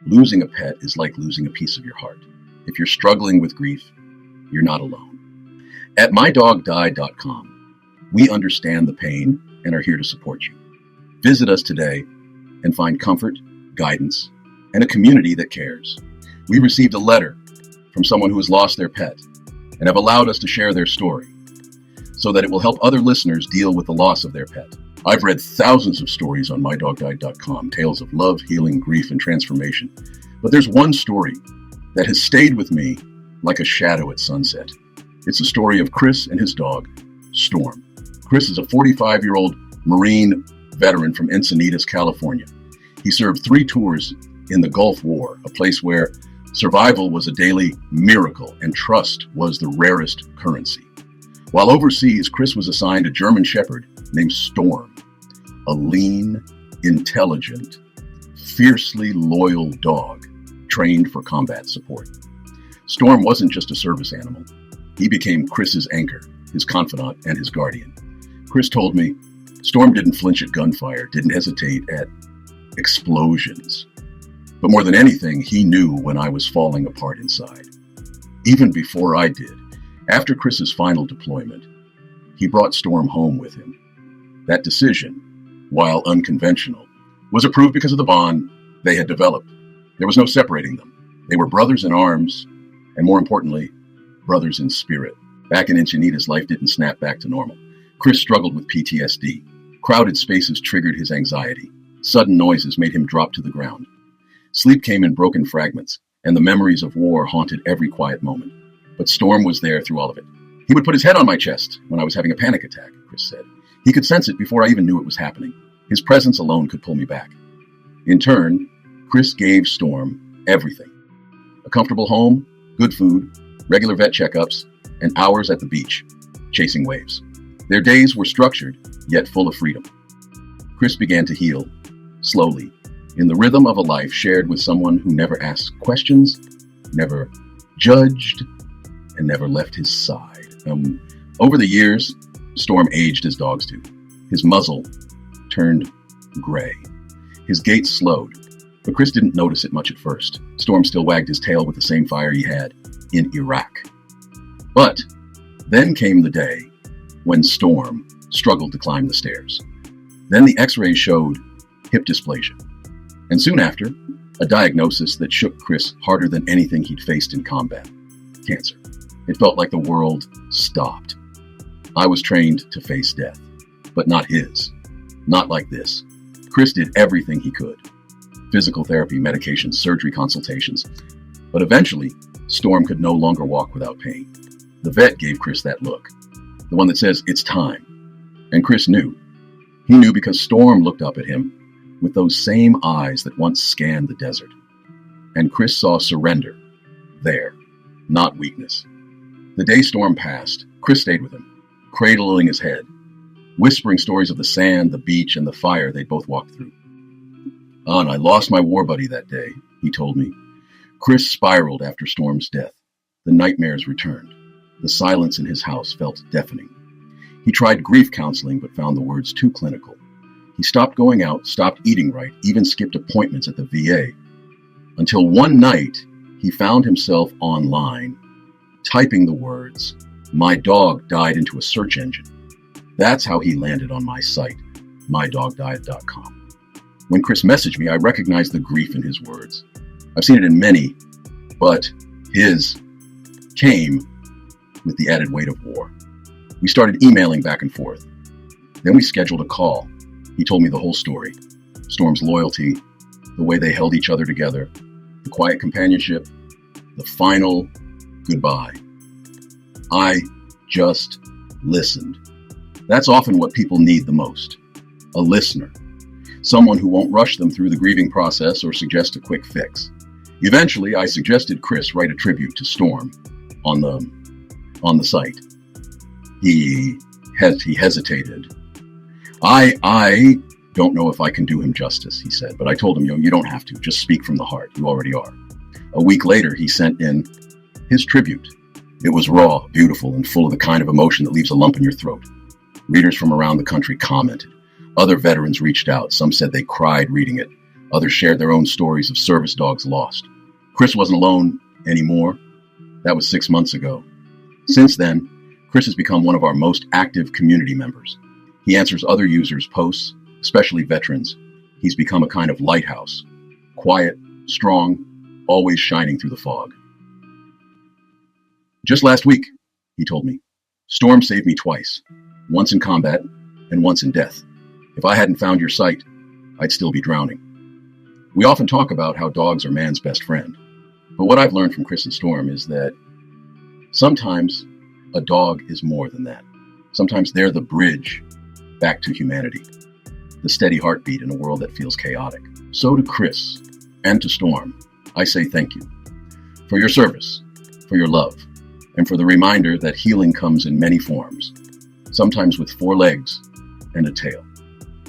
Losing a pet is like losing a piece of your heart. If you're struggling with grief, you're not alone. At mydogdied.com, we understand the pain and are here to support you. Visit us today and find comfort, guidance, and a community that cares. We received a letter from someone who has lost their pet and have allowed us to share their story so that it will help other listeners deal with the loss of their pet. I've read thousands of stories on mydogdied.com, tales of love, healing, grief, and transformation. But there's one story that has stayed with me like a shadow at sunset. It's the story of Chris and his dog, Storm. Chris is a 45-year-old Marine veteran from Encinitas, California. He served 3 tours in the Gulf War, a place where survival was a daily miracle and trust was the rarest currency. While overseas, Chris was assigned a German Shepherd named Storm, a lean, intelligent, fiercely loyal dog trained for combat support. Storm wasn't just a service animal. He became Chris's anchor, his confidant, and his guardian. Chris told me Storm didn't flinch at gunfire, didn't hesitate at explosions. But more than anything, he knew when I was falling apart inside. Even before I did, after Chris's final deployment, he brought Storm home with him. That decision, while unconventional, was approved because of the bond they had developed. There was no separating them. They were brothers in arms, and more importantly, brothers in spirit. Back in Encinitas, life didn't snap back to normal. Chris struggled with PTSD. Crowded spaces triggered his anxiety. Sudden noises made him drop to the ground. Sleep came in broken fragments, and the memories of war haunted every quiet moment. But Storm was there through all of it. He would put his head on my chest when I was having a panic attack, Chris said. He could sense it before I even knew it was happening. His presence alone could pull me back. In turn, Chris gave Storm everything. A comfortable home, good food, regular vet checkups, and hours at the beach, chasing waves. Their days were structured, yet full of freedom. Chris began to heal, slowly, in the rhythm of a life shared with someone who never asked questions, never judged, and never left his side. Over the years, Storm aged as dogs do. His muzzle turned gray. His gait slowed, but Chris didn't notice it much at first. Storm still wagged his tail with the same fire he had in Iraq. But then came the day when Storm struggled to climb the stairs. Then the x-rays showed hip dysplasia. And soon after, a diagnosis that shook Chris harder than anything he'd faced in combat: cancer. It felt like the world stopped. I was trained to face death, but not his. Not like this. Chris did everything he could. Physical therapy, medications, surgery consultations. But eventually, Storm could no longer walk without pain. The vet gave Chris that look. The one that says, it's time. And Chris knew. He knew because Storm looked up at him with those same eyes that once scanned the desert. And Chris saw surrender there, not weakness. The day Storm passed, Chris stayed with him, cradling his head, whispering stories of the sand, the beach, and the fire they'd both walked through. And I lost my war buddy that day, he told me. Chris spiraled after Storm's death. The nightmares returned. The silence in his house felt deafening. He tried grief counseling, but found the words too clinical. He stopped going out, stopped eating right, even skipped appointments at the VA. Until one night, he found himself online, typing the words, "My dog died," into a search engine. That's how he landed on my site, mydogdied.com. When Chris messaged me, I recognized the grief in his words. I've seen it in many, but his came with the added weight of war. We started emailing back and forth. Then we scheduled a call. He told me the whole story. Storm's loyalty, the way they held each other together, the quiet companionship, the final goodbye. I just listened. That's often what people need the most. A listener. Someone who won't rush them through the grieving process or suggest a quick fix. Eventually, I suggested Chris write a tribute to Storm on the site. He hesitated. I don't know if I can do him justice, he said, but I told him, you don't have to. Just speak from the heart. You already are. A week later, he sent in his tribute. It was raw, beautiful, and full of the kind of emotion that leaves a lump in your throat. Readers from around the country commented. Other veterans reached out. Some said they cried reading it. Others shared their own stories of service dogs lost. Chris wasn't alone anymore. That was 6 months ago. Since then, Chris has become one of our most active community members. He answers other users' posts, especially veterans. He's become a kind of lighthouse, quiet, strong, always shining through the fog. Just last week, he told me, Storm saved me twice, once in combat and once in death. If I hadn't found your site, I'd still be drowning. We often talk about how dogs are man's best friend, but what I've learned from Chris and Storm is that sometimes a dog is more than that. Sometimes they're the bridge back to humanity, the steady heartbeat in a world that feels chaotic. So to Chris and to Storm, I say thank you for your service, for your love, and for the reminder that healing comes in many forms, sometimes with 4 legs and a tail.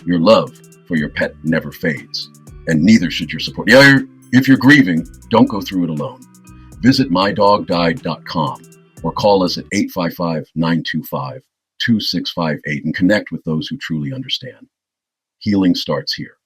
Your love for your pet never fades, and neither should your support. If you're grieving, don't go through it alone. Visit mydogdied.com or call us at 855-925-2658 and connect with those who truly understand. Healing starts here.